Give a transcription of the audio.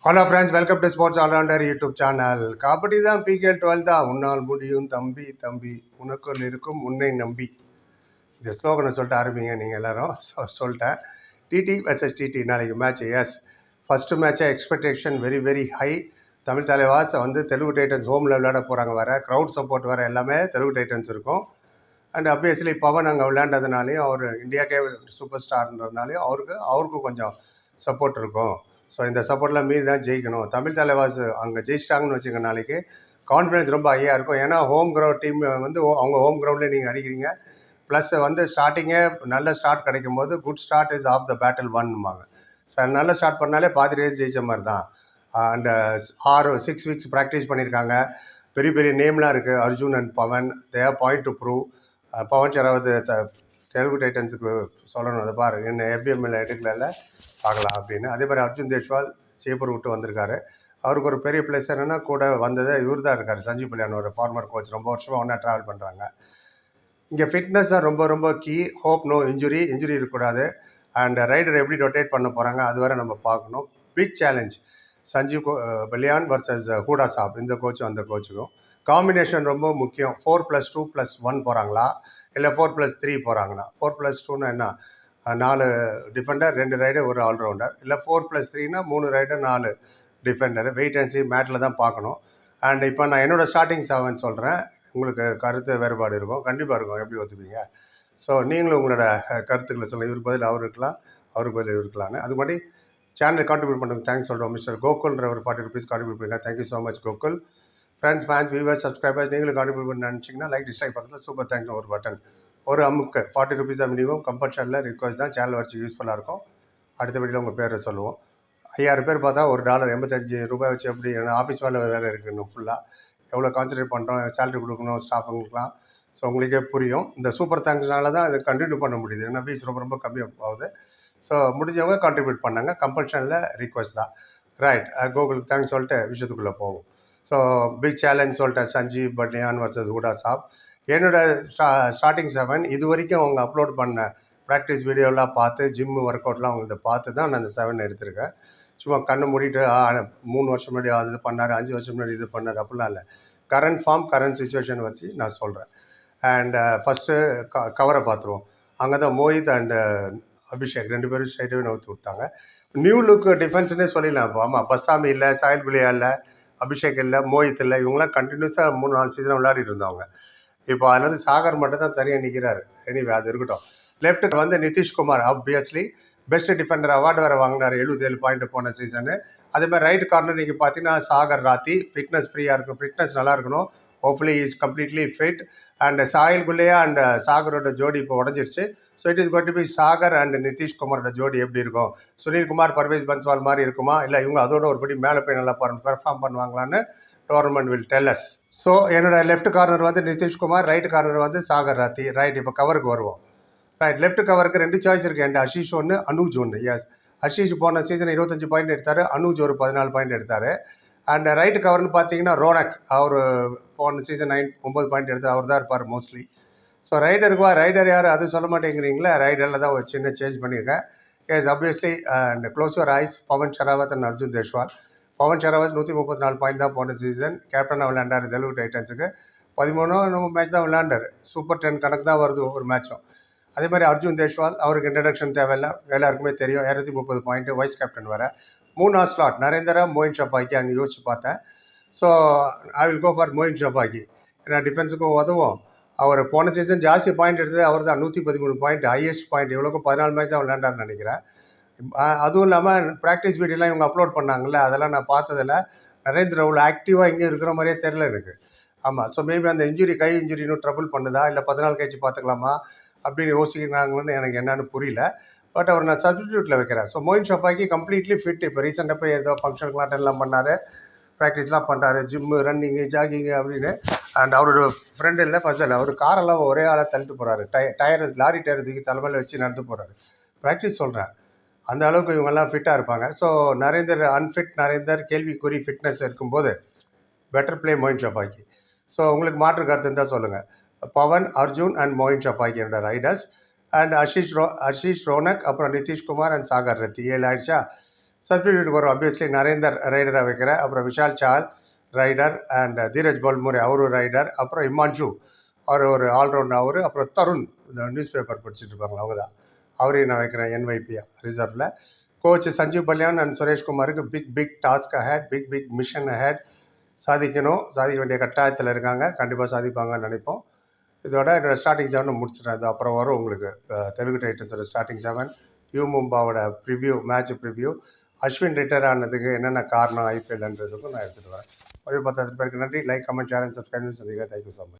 Hello friends, welcome to sports allrounder YouTube channel. Kabaddi தான் PKL 12 தான். உன்னால் முடியும் தம்பி தம்பி, உனக்குள் இருக்கும் உன்னை நம்பி. இந்த ஸ்லோகனை சொல்லிட்டு ஆரம்பிங்க நீங்கள் எல்லாரும். சொல்லிட்டேன். டிடி வெர்சஸ் டிடி நாளைக்கு மேட்ச். எஸ், ஃபஸ்ட்டு மேட்சை expectation very very high. Tamil Thalaivas Telugu titans ஹோமில் விளையாட போகிறாங்க. வேறு க்ரௌட் சப்போர்ட் வேறு எல்லாமே தெலுங்கு டைட்டன்ஸ் இருக்கும். அண்ட் அப்வியஸ்லி பவன் அங்கே விளையாண்டதுனாலையும், அவர் இந்தியாக்கே சூப்பர் ஸ்டார்ன்றதுனாலையும் அவருக்கு கொஞ்சம் சப்போர்ட் இருக்கும். ஸோ இந்த சப்போர்ட்லாம் மீறி தான் ஜெயிக்கணும். தமிழ் தலைவாஸ் அங்கே ஜெயிச்சிட்டாங்கன்னு வச்சுங்க, நாளைக்கு கான்ஃபிடன்ஸ் ரொம்ப ஹையாக இருக்கும். ஏன்னா ஹோம் கிரவுண்ட் டீம் அவங்க ஹோம் கிரவுண்டில் நீங்கள் அடிக்கிறீங்க. ப்ளஸ் ஸ்டார்டிங்கே நல்ல ஸ்டார்ட் கிடைக்கும் போது good start is half the battle ஒன்னுவாங்க. ஸோ நல்ல ஸ்டார்ட் பண்ணாலே பாதி ரேஸ் ஜெயிச்ச மாதிரி தான். அந்த 6 வீக்ஸ் ப்ராக்டிஸ் பண்ணியிருக்காங்க. பெரிய பெரிய நேம்லாம் இருக்குது. Arjun and Pawan, they have point to prove. Pawan சேராவது தெலுங்கு டைட்டன்ஸுக்கு சொல்லணும், அதை பாரு என்ன எஃபிஎம்எல் எடுக்கல பார்க்கலாம் அப்படின்னு. அதே மாதிரி அர்ஜுன் தேஷ்வால் ஜெய்ப்பூர் விட்டு வந்திருக்காரு. அவருக்கு ஒரு பெரிய ப்ளஸ் என்னென்னா, கூட வந்ததை இவர் தான் இருக்கார், சஞ்சீவ் கல்யாண், ஒரு ஃபார்மர் கோச். ரொம்ப வருஷமாக ஒன்றா ட்ராவல் பண்ணுறாங்க. இங்கே ஃபிட்னஸ் தான் ரொம்ப ரொம்ப கீ. ஹோப் நோ இன்ஜுரி இருக்கக்கூடாது. அண்ட் ரைடர் எப்படி ரொட்டேட் பண்ண போகிறாங்க அது வரை நம்ம பார்க்கணும். Big challenge Sanjeev Kalyan versus Hooda Saab. இந்த கோச்சும் அந்த கோச்சுக்கும் காம்பினேஷன் ரொம்ப முக்கியம். 4+2+1 போகிறாங்களா, இல்லை 4+3 போகிறாங்களா? 4+2ன்னா என்ன? 4 டிஃபெண்டர், 2 ரைடர், ஒரு ஆல்ரவுண்டர். இல்லை 4+3னா 3 raider 4 defender. Wait and see மேட்டில் தான் பார்க்கணும். அண்ட் இப்போ நான் என்னோடய ஸ்டார்டிங் 7 சொல்கிறேன். உங்களுக்கு கருத்து வேறுபாடு இருக்கும், கண்டிப்பாக இருக்கும். எப்படி ஒத்துப்பீங்க? ஸோ நீங்களும் உங்களோட கருத்துக்களை சொல்லுங்கள். இவர் பதில் அவர் இருக்கலாம், அவருக்கு பதில் இருக்கலான்னு. அது மாதிரி சேனல் கான்ட்ரிபியூட் பண்ணுறது தேங்க்ஸ் சொல்கிறோம். மிஸ்டர் கோகுல்ன்ற ஒரு 40 rupees கான்ட்ரிபியூட் பண்ணிக்கலாம். Thank you so much Gokul. Friends, fans, viewers, subscribers, நீங்களும் கான்ட்ரிபியூட் பண்ணி நினச்சிங்கன்னா லைக் டிஸ்லைக் பக்கத்தில் சூப்பர் தேங்க்ஸ் ஒரு பட்டன், ஒரு அமுக்கு 40 rupees தான் மினிமம். கம்பல்ஷனில் ரிக்வஸ்ட் தான். சேனல் வச்சு யூஸ்ஃபுல்லாக இருக்கும். அடுத்த வீடியோவில் உங்கள் பேரை சொல்லுவோம். 5000 பேர் பார்த்தா $1 $85 வச்சு எப்படி? ஏன்னா ஆஃபீஸ் வேலை வேறு இருக்குன்னு ஃபுல்லாக எவ்வளோ கான்சன்ட்ரேட் பண்ணுறோம், சேலரி கொடுக்கணும் ஸ்டாஃபுங்களுக்குலாம். ஸோ உங்களுக்கே புரியும். இந்த சூப்பர் தேங்க்ஸ்னால தான் அதை கண்டினியூ பண்ண முடியுது. ஏன்னா ஃபீஸ் ரொம்ப ரொம்ப கம்மியாக ஆகுது. ஸோ முடிஞ்சவங்க கான்ட்ரிபியூட் பண்ணாங்க. கம்பல்ஷனில் ரிக்வஸ்ட் தான். ரைட், கூகுளுக்கு தேங்க்ஸ் சொல்லிட்டு விஷயத்துக்குள்ளே போவோம். ஸோ பிக் சேலஞ்ச் சொல்லிட்டேன். சஞ்சீவ் பட்லியான் வர்சஸ் ஹூடா சாப். என்னோட ஸ்டார்டிங் 7 இது வரைக்கும் அவங்க அப்லோட் பண்ண ப்ராக்டிஸ் வீடியோலாம் பார்த்து, ஜிம்மு ஒர்க் அவுட்லாம் அவங்கள்ட்ட பார்த்து தான் நான் அந்த 7 எடுத்திருக்கேன். சும்மா கண்ணை மூடிட்டு 3 வருஷம் முன்னாடி அது பண்ணார், 5 வருஷம் முன்னாடி இது பண்ணார் அப்படிலாம் இல்லை. கரண்ட் ஃபார்ம், கரண்ட் சுச்சுவேஷன் வச்சு நான் சொல்கிறேன். அண்ட் ஃபஸ்ட்டு கவரை பார்த்துருவோம். அங்கே தான் மோஹித் அண்ட் அபிஷேக் 2 பேரும் ஸ்ட்ரைட்டாகவே நவுத்து விட்டாங்க. நியூ லுக் டிஃபென்ஸ்னே சொல்லிடலாம். இப்போ ஆமாம், பஸ்தாமி இல்லை, சாயில் குலியா இல்லை, அபிஷேக் இல்லை, மோஹித் இல்லை. இவங்களாம் கண்டினியூஸாக 3-4 சீசனாக விளையாடிட்டு இருந்தவங்க. இப்போ அதில் சாகர் மட்டும் தான் தனியாக நிற்கிறாரு. எனிவே அது இருக்கட்டும். லெஃப்ட்டுக்கு Nitish Kumar obviously best Defender award வேறு வாங்கினார், 77 பாயிண்ட் போன சீசனு. அதே மாதிரி ரைட் கார்னர் நீங்கள் பார்த்தீங்கன்னா சாகர் ராத்தி. ஃபிட்னஸ் ஃப்ரீயாக இருக்கும், ஃபிட்னஸ் நல்லா இருக்கணும். Hopefully is completely fit. And Sahil Gulia and சாகரோட ஜோடி இப்போ உடஞ்சிருச்சு. So it is going to be Sagar and நிதிஷ்குமாரோட ஜோடி எப்படி இருக்கும்? சுனில்குமார், பர்வேஸ் பன்ஸ்வால் மாதிரி இருக்குமா, இல்லை இவங்க அதோட ஒரு படி மேலே போய் நல்லா perform பண்ணுவாங்களான்னு tournament will tell us. So என்னோட left corner Nitish Kumar, right corner Sagar Rathi. Right, இப்போ கவருக்கு வருவோம். ரைட், லெஃப்ட் கவருக்கு 2 சாய்ஸ் இருக்குது. என் அஷீஷ் ஒன்று, அனுஜ் ஒன்று. எஸ், அஷீஷ் போன சீசன் 25 பாயிண்ட் எடுத்தார், அனுஜ் ஒரு 14 பாயிண்ட் எடுத்தார். அண்ட் ரைட்டு கவர்னு பார்த்தீங்கன்னா ரோனக், அவர் போன சீசன் 9 பாயிண்ட் எடுத்தார். அவர் தான் இருப்பார் மோஸ்ட்லி. ஸோ ரைடர் யார் அது சொல்ல மாட்டேங்கிறீங்களா? ரைடரில் தான் ஒரு சின்ன சேஞ்ச் பண்ணியிருக்கேன். Yes, obviously. And close your eyes, Pawan Sehrawat and Arjun Deshwal. Pawan Sehrawat 134 point தான் போன சீசன். கேப்டனாக விளையாண்டார் தெலுங்கு டைட்டன்ஸுக்கு. 13 மேட்ச் தான் விளையாண்டார். சூப்பர் 10 கணக்கு தான் வருது ஒவ்வொரு மேட்சும். அதே மாதிரி அர்ஜுன் தேஷ்வால், அவருக்கு இன்ட்ரடக்ஷன் தேவையில்லை, எல்லாருக்குமே தெரியும். 230 பாயிண்ட்டு, வைஸ் கேப்டன் வர. 3 ஸ்லாட் நரேந்திரா, மோயின் ஷபாக்கி அங்கே யோசிச்சு பார்த்தேன். So I will go for Moein Shafaghi. ஏன்னா டிஃபென்ஸுக்கும் உதவும். அவர் போன சீசன் ஜாஸ்தி பாயிண்ட் எடுத்தது அவர் தான், 113 பாயிண்ட், ஹையஸ்ட் பாயிண்ட். இவ்வளோக்கும் 14 மேட்ச் தான் விளையாண்டார்னு நினைக்கிறேன். அதுவும் இல்லாமல் ப்ராக்டிஸ் வீடியோலாம் இவங்க அப்லோட் பண்ணாங்கல்ல, அதெல்லாம் நான் பார்த்ததில்ல. நரேந்திரா அவ்வளோ ஆக்டிவாக இங்கே இருக்கிற மாதிரியே தெரில எனக்கு. ஆமாம், ஸோ மேபி அந்த கை இன்ஜுரி இன்னும் ட்ரபிள் பண்ணுதா, இல்லை 14 கழிச்சு பார்த்துக்கலாமா அப்படின்னு யோசிக்கிறாங்கன்னு எனக்கு என்னன்னு புரியல. பட் அவர் நான் சப்ஸ்டியூட்டில் வைக்கிறேன். So Moein Shafaghi completely fit. இப்போ ரீசெண்டாக போய் ஏதோ ஃபங்க்ஷனுக்குலாம் அட்டென்லாம் பண்ணார், ப்ராக்டிஸ்லாம் பண்ணுறாரு, ஜிம்மு, ரன்னிங்கு, ஜாகிங்கு அப்படின்னு. அண்ட் அவரோட ஃப்ரெண்டு இல்லை ஃபசல், அவர் காரெல்லாம் ஒரே ஆளாக தள்ளிட்டு போகிறாரு. டயர் லாரி டயர் தூக்கி தலைமையில் வச்சு நடந்து போகிறாரு. ப்ராக்டிஸ் சொல்கிறேன், அந்த அளவுக்கு இவங்கெல்லாம் ஃபிட்டாக இருப்பாங்க. ஸோ அன்ஃபிட் நரேந்தர் கேள்விக்குறி ஃபிட்னஸ் இருக்கும்போது பெட்டர் பிளே மோயின் ஷபாக்கி. ஸோ உங்களுக்கு மாற்று கருத்து இருந்தால் சொல்லுங்கள். பவன், அர்ஜுன் அண்ட் மோயின் ஷபாக்கி என்னோட ரைடர்ஸ். அண்ட் அஷீஷ் ரோனக், அப்புறம் நிதிஷ்குமார் அண்ட் சாகர் ரத்தி. 7 ஆயிடுச்சா? சப்ஸ்டிடியூட் வரும் ஆப்வியஸ்லி நரேந்தர் ரைடராக வைக்கிறேன். அப்புறம் விஷால் சால் ரைடர் அண்ட் தீரஜ் பல்முறை அவரும் ரைடர். அப்புறம் இமான்ஷு அவர் ஒரு ஆல்ரவுண்ட் அவர். அப்புறம் தருண் இந்த நியூஸ் பேப்பர் படிச்சுட்டு இருப்பாங்களா அவங்க தான், அவரையும் நான் வைக்கிறேன் என்வைபியா ரிசர்வில். கோச் சஞ்சீவ் பல்யான் அண்ட் சுரேஷ்குமாருக்கு big task ahead, big mission ahead. சாதிக்க வேண்டிய கட்டாயத்தில் இருக்காங்க, கண்டிப்பாக சாதிப்பாங்கன்னு நினைப்போம். இதோட என்னோடய ஸ்டார்டிங் 7 முடிச்சிட்டேன். அது அப்புறம் வரும் உங்களுக்கு தெலுங்கு டைட்டன்ஸோட ஸ்டார்டிங் 7, யூ மும்பாவோட preview, match preview, Ashwin retire ஆனதுக்கு என்னென்ன காரணம் ஐபிஎல்ன்றதுக்கும் நான் எடுத்துகிட்டு வரேன். ஒரு 10 பேருக்கு நன்றி. Like, comment, share and subscribe. Thank you so much.